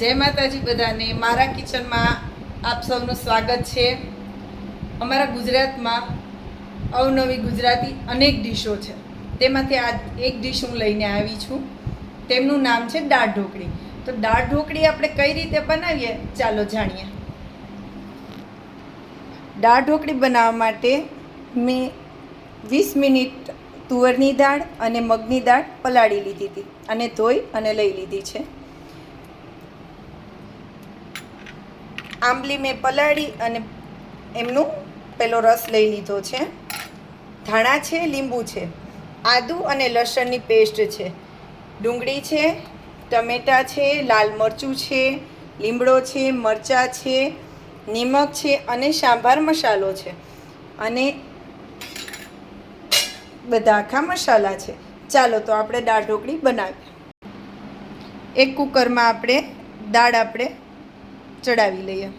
જય માતાજી બધાને મારા કિચનમાં આપ સૌનું સ્વાગત છે। અમારા ગુજરાતમાં અવનવી ગુજરાતી અનેક ડીશો છે, તેમાંથી આ એક ડીશ હું લઈને આવી છું। તેમનું નામ છે દાળ ઢોકળી। તો દાળ ઢોકળી આપણે કઈ રીતે બનાવીએ ચાલો જાણીએ। દાળ ઢોકળી બનાવવા માટે મેં 20 મિનિટ તુવરની દાળ અને મગની દાળ પલાળી લીધી હતી અને ધોઈ અને લઈ લીધી છે। આંબલી મેં પલાળી અને એમનું પેલો રસ લઈ લીધો છે। ધાણા છે, લીંબુ છે, આદુ અને લસણની પેસ્ટ છે, ડુંગળી છે, ટમેટાં છે, લાલ મરચું છે, લીમડો છે, મરચાં છે, નિમક છે અને સાંભાર મસાલો છે અને બધા આખા મસાલા છે। ચાલો તો આપણે દાળ ઢોકળી બનાવીએ। એક કુકરમાં આપણે દાળ ચડાવી લઈએ।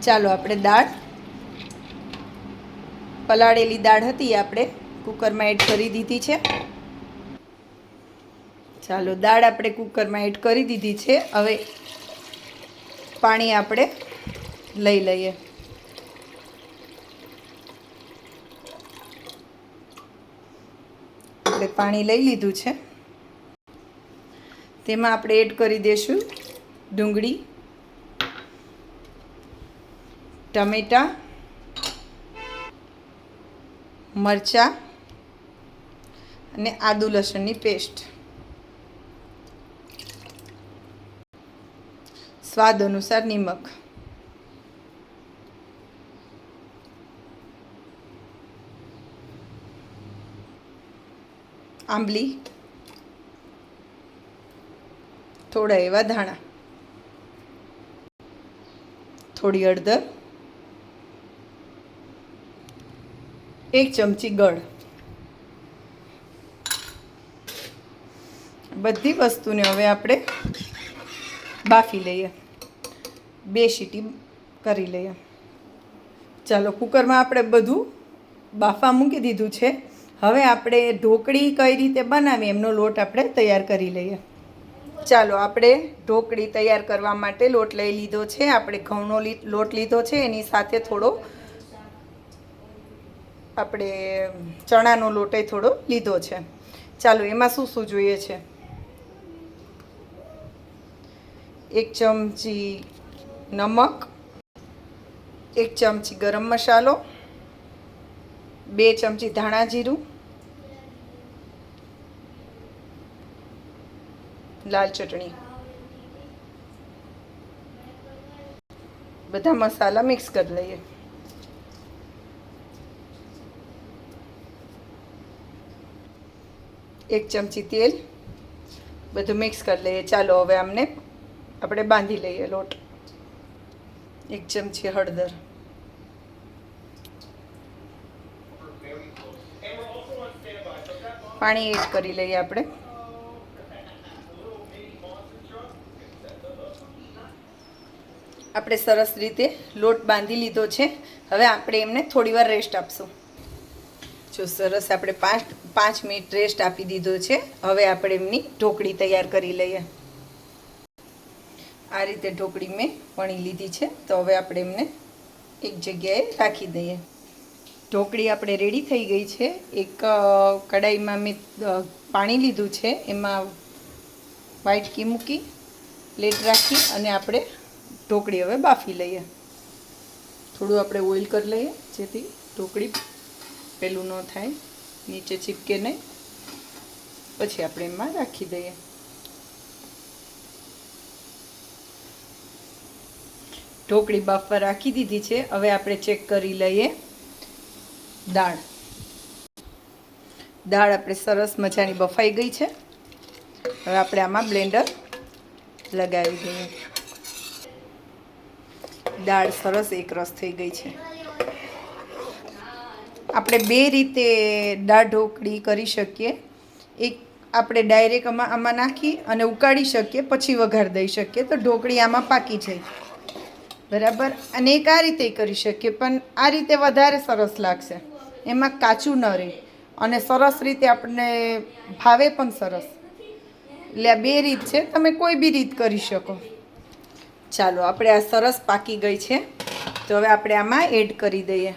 ચાલો આપણે દાળ પલાળેલી દાળ હતી આપણે કુકરમાં એડ કરી દીધી છે। ચાલો દાળ આપણે કુકરમાં એડ કરી દીધી છે। હવે પાણી આપણે લઈ લઈએ। આપણે પાણી લઈ લીધું છે, તેમાં આપણે એડ કરી દઈશું ડુંગળી, ટમેટાં, મરચાં અને આદુ લસણની પેસ્ટ, સ્વાદ અનુસાર નિમક, આંબલી, થોડા એવા ધાણા, થોડી હળદર, 1 ચમચી ગળ। બધી વસ્તુને હવે આપણે બાફી લઈએ, 2 સીટી કરી લઈએ। ચાલો કુકરમાં આપણે બધું બાફા મૂકી દીધું છે। હવે આપણે ઢોકળી કઈ રીતે બનાવી એમનો લોટ આપણે તૈયાર કરી લઈએ। ચાલો આપણે ઢોકળી તૈયાર કરવા માટે લોટ લઈ લીધો છે। આપણે ઘઉંનો લોટ લીધો છે, એની સાથે થોડો આપણે ચણાનો લોટ થોડો લીધો છે। ચાલો એમાં શું શું જોઈએ છે। 1 ચમચી નમક, 1 ચમચી ગરમ મસાલો, 2 ચમચી ધાણા જીરું, લાલ ચટણી, બધા મસાલા મિક્સ કરી લઈએ। એક ચમચી તેલ, બધું મિક્સ કરી લઈએ। ચાલો હવે આમને આપણે બાંધી લઈએ લોટ। 1 ચમચી હળદર, પાણી એડ કરી લઈએ આપણે। આપણે સરસ રીતે લોટ બાંધી લીધો છે। હવે આપણે એમને થોડી વાર રેસ્ટ આપશું। જો સરસ આપણે 5 મિનિટ રેસ્ટ આપી દીધો છે। હવે આપણે એમની ઢોકળી તૈયાર કરી લઈએ। આ રીતે ઢોકળી મેં વણી લીધી છે, તો હવે આપણે એમને એક જગ્યાએ રાખી દઈએ। ઢોકળી આપણે રેડી થઈ ગઈ છે। એક કડાઈમાં મેં પાણી લીધું છે, એમાં વાટકી મૂકી પ્લેટ રાખી અને આપણે ઢોકળી હવે બાફી લઈએ। થોડું આપણે ઓઇલ કરી લઈએ જેથી ઢોકળી પેલું ન થાય, નીચે ચીપકે નહીં। પછી આપણે એમાં રાખી દઈએ। ઢોકળી બાફવા રાખી દીધી છે। હવે આપણે ચેક કરી લઈએ દાળ આપણે સરસ મજાની બફાઈ ગઈ છે। હવે આપણે આમાં બ્લેન્ડર લગાવી દઈએ। દાળ સરસ એકરસ થઈ ગઈ છે। આપણે 2 રીતે દાળ ઢોકળી કરી શકીએ। એક આપણે ડાયરેક્ટ આમાં નાખી અને ઉકાળી શકીએ, પછી વઘાર દઈ શકીએ તો ઢોકળી આમાં પાકી જાય, બરાબર। અને એક આ રીતે કરી શકીએ, પણ આ રીતે વધારે સરસ લાગશે, એમાં કાચું ન રહે અને સરસ રીતે આપણને ભાવે પણ સરસ। એટલે આ 2 રીત છે, તમે કોઈ બી રીત કરી શકો. ચાલો આપણે આ સરસ પાકી ગઈ છે, તો હવે આપણે આમાં એડ કરી દઈએ.